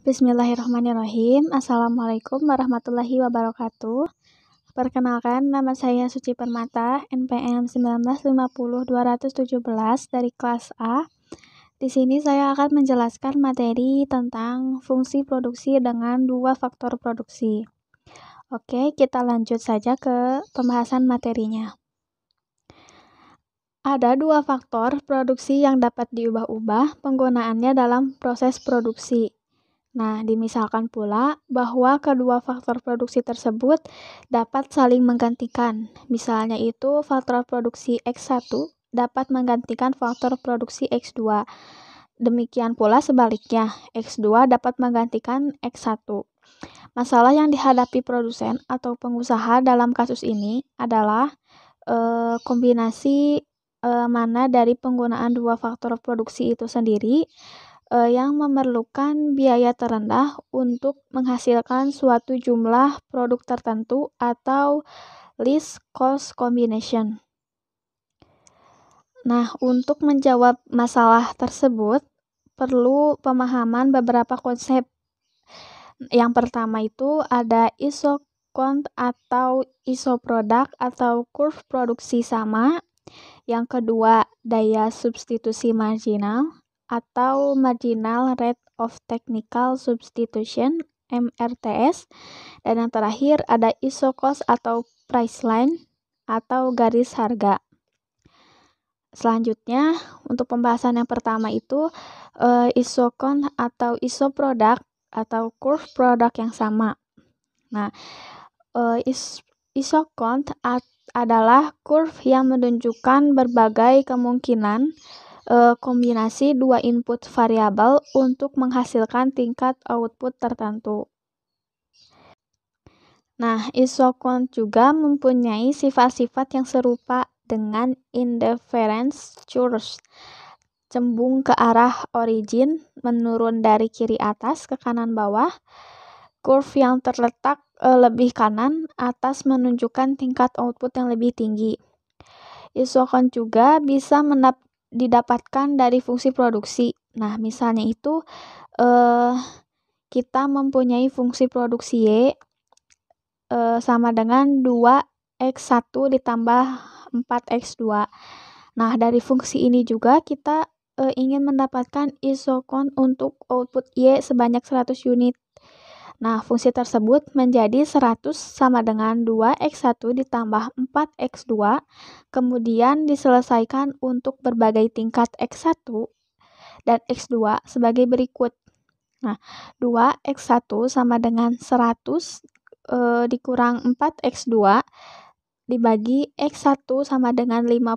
Bismillahirrahmanirrahim. Assalamualaikum warahmatullahi wabarakatuh. Perkenalkan, nama saya Suci Permata, NPM 1950217 dari kelas A. Di sini saya akan menjelaskan materi tentang fungsi produksi dengan dua faktor produksi. Oke, kita lanjut saja ke pembahasan materinya. Ada dua faktor produksi yang dapat diubah-ubah penggunaannya dalam proses produksi. Nah, dimisalkan pula bahwa kedua faktor produksi tersebut dapat saling menggantikan. Misalnya itu faktor produksi X1 dapat menggantikan faktor produksi X2. Demikian pula sebaliknya, X2 dapat menggantikan X1. Masalah yang dihadapi produsen atau pengusaha dalam kasus ini adalah kombinasi mana dari penggunaan dua faktor produksi itu sendiri yang memerlukan biaya terendah untuk menghasilkan suatu jumlah produk tertentu atau least cost combination. Nah, untuk menjawab masalah tersebut perlu pemahaman beberapa konsep. Yang pertama itu ada isocount atau isoproduct atau curve produksi sama. Yang kedua, daya substitusi marginal atau marginal rate of technical substitution MRTS. Dan yang terakhir ada isocost atau price line atau garis harga. Selanjutnya, untuk pembahasan yang pertama itu isocount atau isoproduct atau curve produk yang sama. Nah, isocount adalah curve yang menunjukkan berbagai kemungkinan kombinasi dua input variabel untuk menghasilkan tingkat output tertentu. Nah, isocount juga mempunyai sifat-sifat yang serupa dengan indifference curves. Cembung ke arah origin, menurun dari kiri atas ke kanan bawah. Curve yang terletak lebih kanan atas menunjukkan tingkat output yang lebih tinggi. Isocount juga bisa didapatkan dari fungsi produksi. Nah, misalnya itu kita mempunyai fungsi produksi Y sama dengan 2x1 ditambah 4x2. Nah, dari fungsi ini juga kita ingin mendapatkan isocount untuk output Y sebanyak 100 unit. Nah, fungsi tersebut menjadi 100 sama dengan 2x1 ditambah 4x2, kemudian diselesaikan untuk berbagai tingkat x1 dan x2 sebagai berikut. Nah, 2x1 sama dengan 100 dikurang 4x2 dibagi x1 sama dengan 50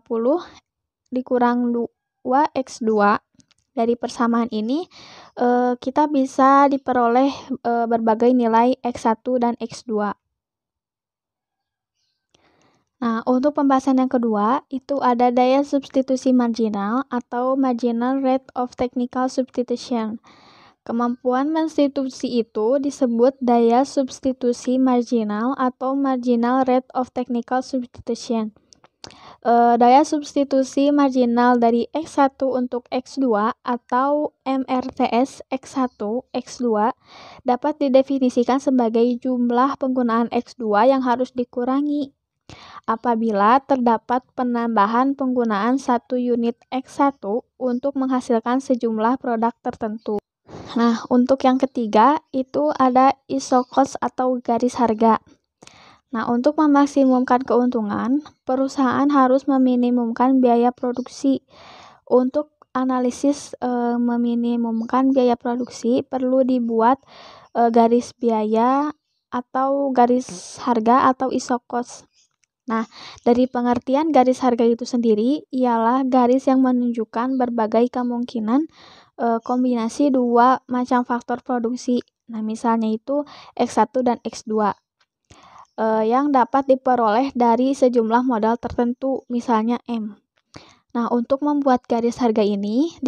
dikurang 2x2. Dari persamaan ini kita bisa diperoleh berbagai nilai X1 dan X2. Nah, untuk pembahasan yang kedua, itu ada daya substitusi marginal atau marginal rate of technical substitution. Kemampuan mensubstitusi itu disebut daya substitusi marginal atau marginal rate of technical substitution. Daya substitusi marginal dari X1 untuk X2 atau MRTS X1, X2 dapat didefinisikan sebagai jumlah penggunaan X2 yang harus dikurangi apabila terdapat penambahan penggunaan 1 unit X1 untuk menghasilkan sejumlah produk tertentu. Nah, untuk yang ketiga itu ada isocost atau garis harga. Nah, untuk memaksimumkan keuntungan, perusahaan harus meminimumkan biaya produksi. Untuk analisis meminimumkan biaya produksi, perlu dibuat garis biaya atau garis harga atau isocost. Nah, dari pengertian garis harga itu sendiri, ialah garis yang menunjukkan berbagai kemungkinan kombinasi dua macam faktor produksi. Nah, misalnya itu X1 dan X2. Yang dapat diperoleh dari sejumlah modal tertentu, misalnya M. Nah, untuk membuat garis harga ini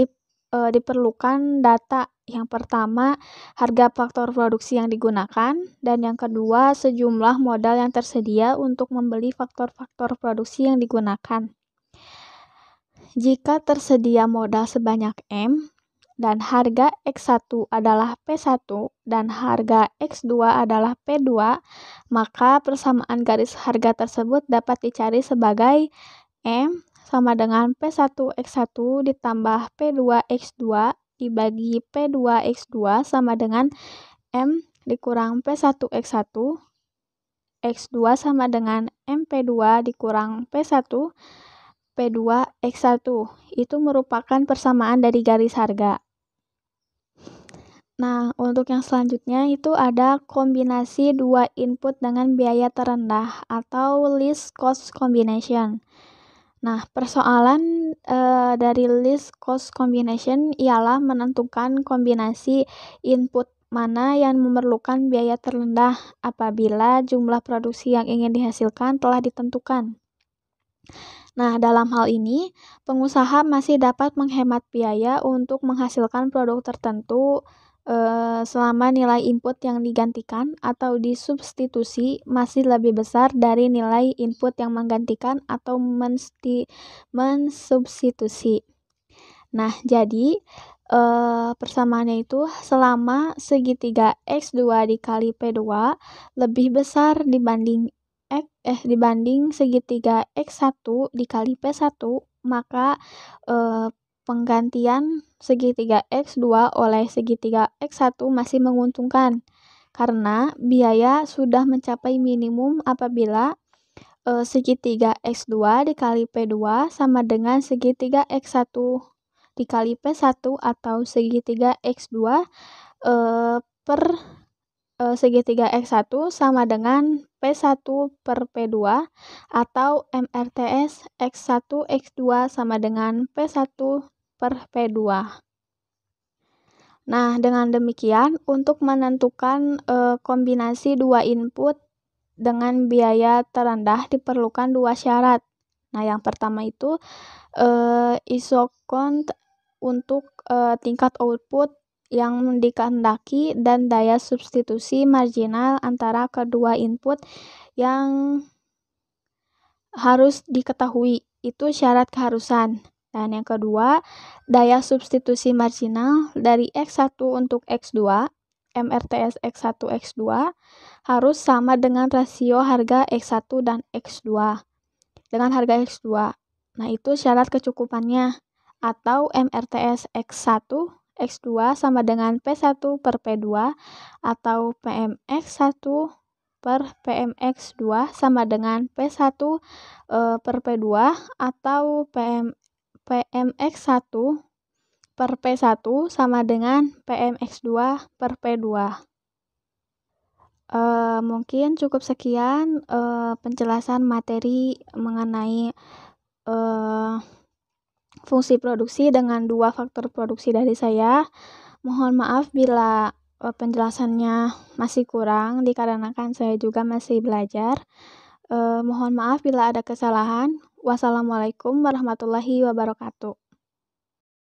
diperlukan data. Yang pertama, harga faktor produksi yang digunakan, dan yang kedua, sejumlah modal yang tersedia untuk membeli faktor-faktor produksi yang digunakan. Jika tersedia modal sebanyak M, dan harga X1 adalah P1 dan harga X2 adalah P2, maka persamaan garis harga tersebut dapat dicari sebagai M sama dengan P1X1 ditambah P2X2 dibagi P2X2 sama dengan M dikurang P1X1, X2 sama dengan MP2 dikurang P1, P2X1. Itu merupakan persamaan dari garis harga. Nah, untuk yang selanjutnya itu ada kombinasi dua input dengan biaya terendah atau least cost combination. Nah, persoalan dari least cost combination ialah menentukan kombinasi input mana yang memerlukan biaya terendah apabila jumlah produksi yang ingin dihasilkan telah ditentukan. Nah, dalam hal ini, pengusaha masih dapat menghemat biaya untuk menghasilkan produk tertentu selama nilai input yang digantikan atau disubstitusi masih lebih besar dari nilai input yang menggantikan atau mensubstitusi. Nah, jadi persamaannya itu selama segitiga X2 dikali P2 lebih besar dibanding segitiga X1 dikali P1, maka penggantian segitiga X2 oleh segitiga X1 masih menguntungkan karena biaya sudah mencapai minimum apabila segitiga X2 dikali P2 sama dengan segitiga X1 dikali P1 atau segitiga X2 per segitiga X1 sama dengan P1 per P2 atau MRTS X1 X2 sama dengan P1 per P2. Nah, dengan demikian untuk menentukan kombinasi dua input dengan biaya terendah diperlukan dua syarat. Nah, yang pertama itu isokont untuk tingkat output yang dikehendaki dan daya substitusi marginal antara kedua input yang harus diketahui. Itu syarat keharusan. Dan yang kedua, daya substitusi marginal dari X1 untuk X2, MRTS X1 X2 harus sama dengan rasio harga X1 dan X2 dengan harga X2. Nah, itu syarat kecukupannya. Atau MRTS X1 X2 sama dengan P1 per P2 atau PMX1 per PMX2 sama dengan P1 per P2 atau PMX1 per P1 sama dengan PMX2 per P2. Mungkin cukup sekian penjelasan materi mengenai fungsi produksi dengan dua faktor produksi dari saya. Mohon maaf bila penjelasannya masih kurang dikarenakan saya juga masih belajar. Mohon maaf bila ada kesalahan. Wassalamualaikum warahmatullahi wabarakatuh.